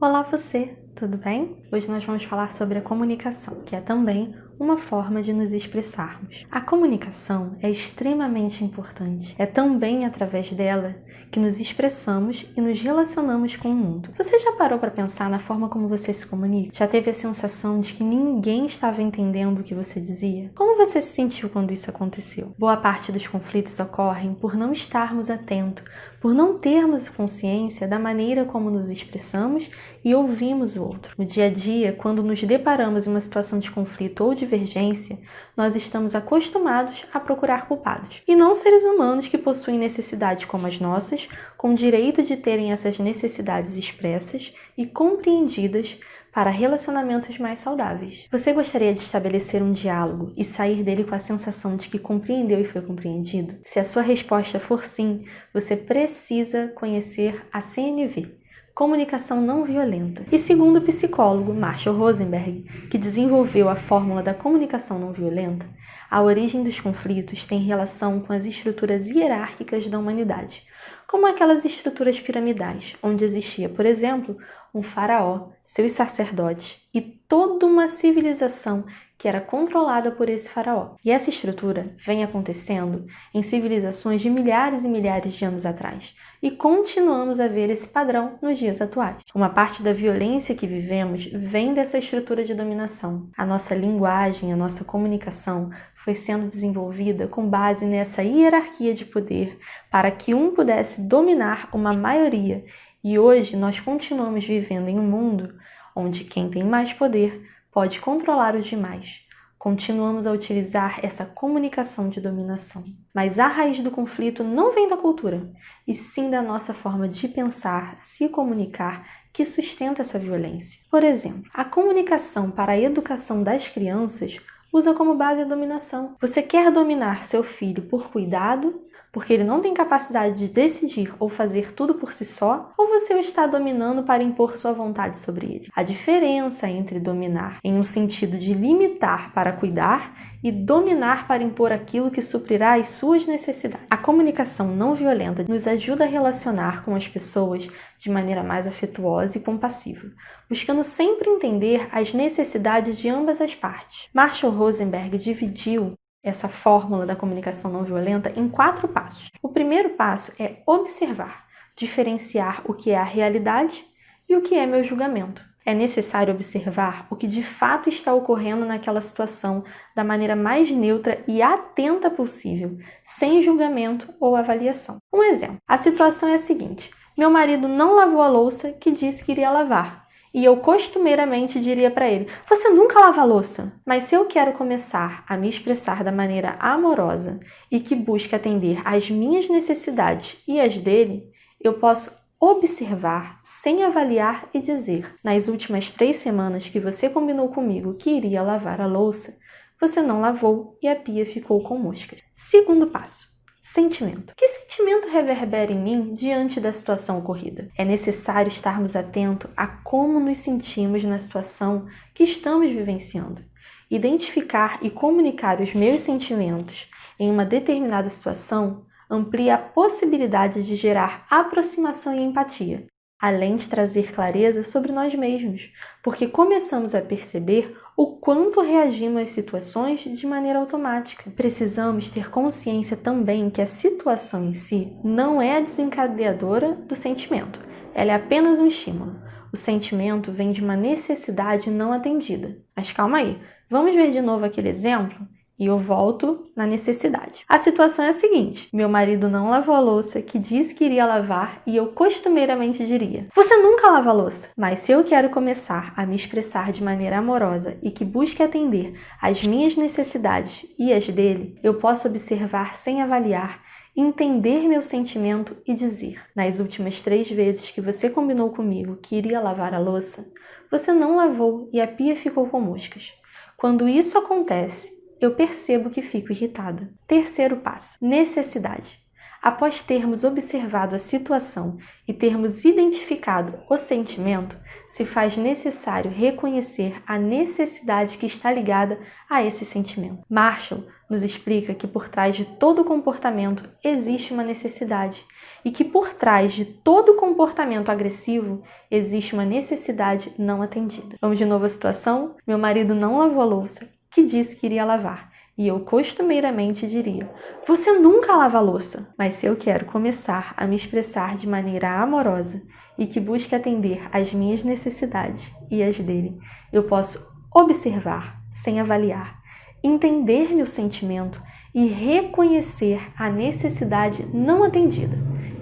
Olá você, tudo bem? Hoje nós vamos falar sobre a comunicação, que é também uma forma de nos expressarmos. A comunicação é extremamente importante. É também através dela que nos expressamos e nos relacionamos com o mundo. Você já parou para pensar na forma como você se comunica? Já teve a sensação de que ninguém estava entendendo o que você dizia? Como você se sentiu quando isso aconteceu? Boa parte dos conflitos ocorrem por não estarmos atentos, por não termos consciência da maneira como nos expressamos e ouvimos o outro. No dia a dia, quando nos deparamos em uma situação de conflito ou divergência, nós estamos acostumados a procurar culpados. E não seres humanos que possuem necessidades como as nossas, com o direito de terem essas necessidades expressas e compreendidas para relacionamentos mais saudáveis. Você gostaria de estabelecer um diálogo e sair dele com a sensação de que compreendeu e foi compreendido? Se a sua resposta for sim, você precisa conhecer a CNV, Comunicação Não Violenta. E segundo o psicólogo Marshall Rosenberg, que desenvolveu a fórmula da comunicação não violenta, a origem dos conflitos tem relação com as estruturas hierárquicas da humanidade, como aquelas estruturas piramidais, onde existia, por exemplo, um faraó, seus sacerdotes e toda uma civilização que era controlada por esse faraó. E essa estrutura vem acontecendo em civilizações de milhares e milhares de anos atrás, e continuamos a ver esse padrão nos dias atuais. Uma parte da violência que vivemos vem dessa estrutura de dominação. A nossa linguagem, a nossa comunicação foi sendo desenvolvida com base nessa hierarquia de poder para que um pudesse dominar uma maioria. E hoje nós continuamos vivendo em um mundo onde quem tem mais poder pode controlar os demais. Continuamos a utilizar essa comunicação de dominação. Mas a raiz do conflito não vem da cultura, e sim da nossa forma de pensar, se comunicar, que sustenta essa violência. Por exemplo, a comunicação para a educação das crianças usa como base a dominação. Você quer dominar seu filho por cuidado, porque ele não tem capacidade de decidir ou fazer tudo por si só, ou você o está dominando para impor sua vontade sobre ele? A diferença entre dominar em um sentido de limitar para cuidar e dominar para impor aquilo que suprirá as suas necessidades. A comunicação não violenta nos ajuda a relacionar com as pessoas de maneira mais afetuosa e compassiva, buscando sempre entender as necessidades de ambas as partes. Marshall Rosenberg dividiu essa fórmula da comunicação não violenta em 4 passos. O primeiro passo é observar, diferenciar o que é a realidade e o que é meu julgamento. É necessário observar o que de fato está ocorrendo naquela situação da maneira mais neutra e atenta possível, sem julgamento ou avaliação. Um exemplo, a situação é a seguinte: meu marido não lavou a louça que disse que iria lavar. E eu costumeiramente diria para ele: você nunca lava a louça. Mas se eu quero começar a me expressar da maneira amorosa e que busque atender às minhas necessidades e as dele, eu posso observar sem avaliar e dizer: nas últimas 3 semanas que você combinou comigo que iria lavar a louça, você não lavou e a pia ficou com moscas. Segundo passo: sentimento. Que sentimento reverbera em mim diante da situação ocorrida? É necessário estarmos atentos a como nos sentimos na situação que estamos vivenciando. Identificar e comunicar os meus sentimentos em uma determinada situação amplia a possibilidade de gerar aproximação e empatia, além de trazer clareza sobre nós mesmos, porque começamos a perceber o quanto reagimos às situações de maneira automática. Precisamos ter consciência também que a situação em si não é a desencadeadora do sentimento, ela é apenas um estímulo. O sentimento vem de uma necessidade não atendida. Mas calma aí, vamos ver de novo aquele exemplo? E eu volto na necessidade. A situação é a seguinte: meu marido não lavou a louça que disse que iria lavar e eu costumeiramente diria: você nunca lava a louça. Mas se eu quero começar a me expressar de maneira amorosa e que busque atender às minhas necessidades e as dele, eu posso observar sem avaliar, entender meu sentimento e dizer: nas últimas 3 vezes que você combinou comigo que iria lavar a louça, você não lavou e a pia ficou com moscas. Quando isso acontece, eu percebo que fico irritada. Terceiro passo: necessidade. Após termos observado a situação e termos identificado o sentimento, se faz necessário reconhecer a necessidade que está ligada a esse sentimento. Marshall nos explica que por trás de todo comportamento existe uma necessidade e que por trás de todo comportamento agressivo existe uma necessidade não atendida. Vamos de novo à situação? Meu marido não lavou a louça, que disse que iria lavar. E eu costumeiramente diria: você nunca lava a louça. Mas se eu quero começar a me expressar de maneira amorosa e que busque atender às minhas necessidades e as dele, eu posso observar sem avaliar, entender meu sentimento e reconhecer a necessidade não atendida.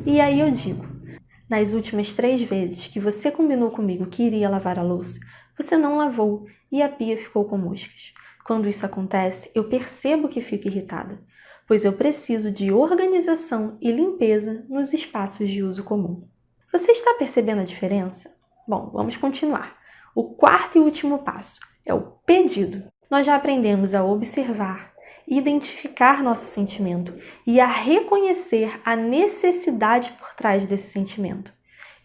E aí eu digo: nas últimas 3 vezes que você combinou comigo que iria lavar a louça, você não lavou e a pia ficou com moscas. Quando isso acontece, eu percebo que fico irritada, pois eu preciso de organização e limpeza nos espaços de uso comum. Você está percebendo a diferença? Bom, vamos continuar. O 4º e último passo é o pedido. Nós já aprendemos a observar, identificar nosso sentimento e a reconhecer a necessidade por trás desse sentimento.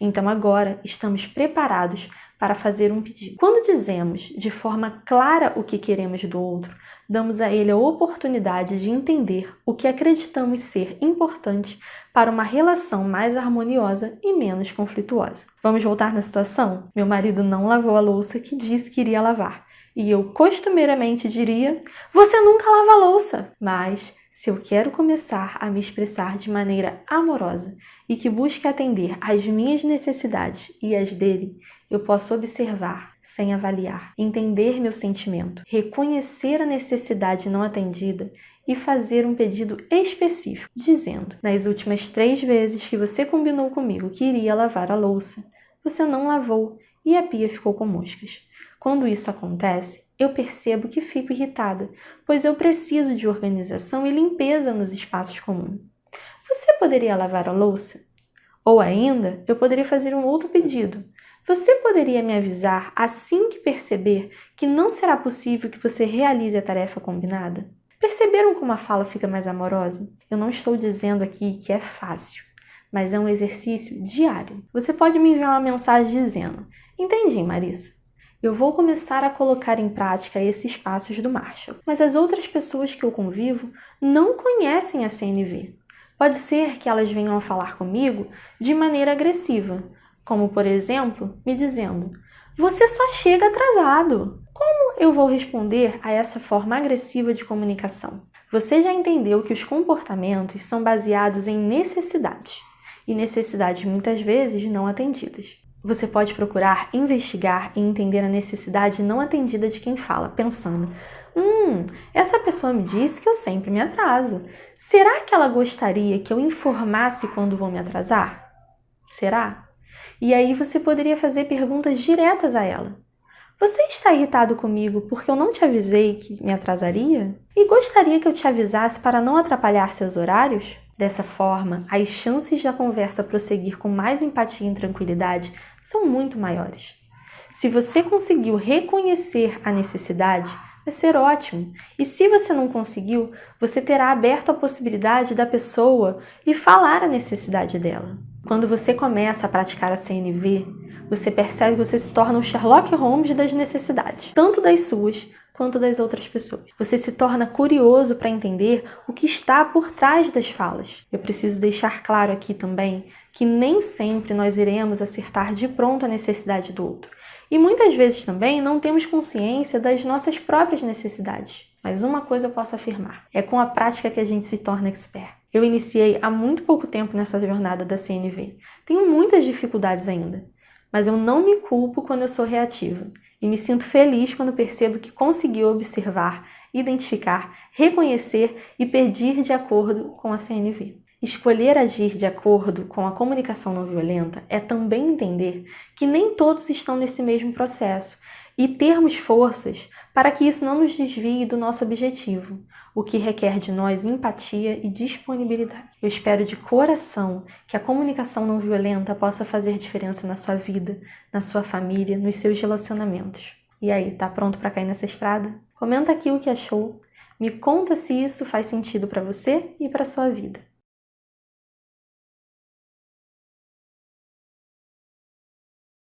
Então agora estamos preparados para fazer um pedido. Quando dizemos de forma clara o que queremos do outro, damos a ele a oportunidade de entender o que acreditamos ser importante para uma relação mais harmoniosa e menos conflituosa. Vamos voltar na situação? Meu marido não lavou a louça que disse que iria lavar. E eu costumeiramente diria: você nunca lava a louça. Mas se eu quero começar a me expressar de maneira amorosa e que busque atender às minhas necessidades e às dele, eu posso observar sem avaliar, entender meu sentimento, reconhecer a necessidade não atendida e fazer um pedido específico, dizendo: nas últimas 3 vezes que você combinou comigo que iria lavar a louça, você não lavou e a pia ficou com moscas. Quando isso acontece, eu percebo que fico irritada, pois eu preciso de organização e limpeza nos espaços comuns. Você poderia lavar a louça? Ou ainda, eu poderia fazer um outro pedido. Você poderia me avisar assim que perceber que não será possível que você realize a tarefa combinada? Perceberam como a fala fica mais amorosa? Eu não estou dizendo aqui que é fácil, mas é um exercício diário. Você pode me enviar uma mensagem dizendo: entendi, Marissa. Eu vou começar a colocar em prática esses passos do Marshall, mas as outras pessoas que eu convivo não conhecem a CNV. Pode ser que elas venham a falar comigo de maneira agressiva, como, por exemplo, me dizendo: você só chega atrasado. Como eu vou responder a essa forma agressiva de comunicação? Você já entendeu que os comportamentos são baseados em necessidades, e necessidades muitas vezes não atendidas. Você pode procurar investigar e entender a necessidade não atendida de quem fala, pensando: essa pessoa me disse que eu sempre me atraso. Será que ela gostaria que eu informasse quando vou me atrasar? Será? E aí você poderia fazer perguntas diretas a ela. Você está irritado comigo porque eu não te avisei que me atrasaria? E gostaria que eu te avisasse para não atrapalhar seus horários? Dessa forma, as chances da conversa prosseguir com mais empatia e tranquilidade são muito maiores. Se você conseguiu reconhecer a necessidade, vai ser ótimo. E se você não conseguiu, você terá aberto a possibilidade da pessoa lhe falar a necessidade dela. Quando você começa a praticar a CNV, você percebe que você se torna o Sherlock Holmes das necessidades, tanto das suas quanto das outras pessoas. Você se torna curioso para entender o que está por trás das falas. Eu preciso deixar claro aqui também que nem sempre nós iremos acertar de pronto a necessidade do outro. E muitas vezes também não temos consciência das nossas próprias necessidades. Mas uma coisa eu posso afirmar: é com a prática que a gente se torna expert. Eu iniciei há muito pouco tempo nessa jornada da CNV. Tenho muitas dificuldades ainda, mas eu não me culpo quando eu sou reativa. E me sinto feliz quando percebo que consegui observar, identificar, reconhecer e pedir de acordo com a CNV. Escolher agir de acordo com a comunicação não violenta é também entender que nem todos estão nesse mesmo processo e termos forças para que isso não nos desvie do nosso objetivo, o que requer de nós empatia e disponibilidade. Eu espero de coração que a comunicação não violenta possa fazer diferença na sua vida, na sua família, nos seus relacionamentos. E aí, tá pronto para cair nessa estrada? Comenta aqui o que achou, me conta se isso faz sentido para você e para sua vida.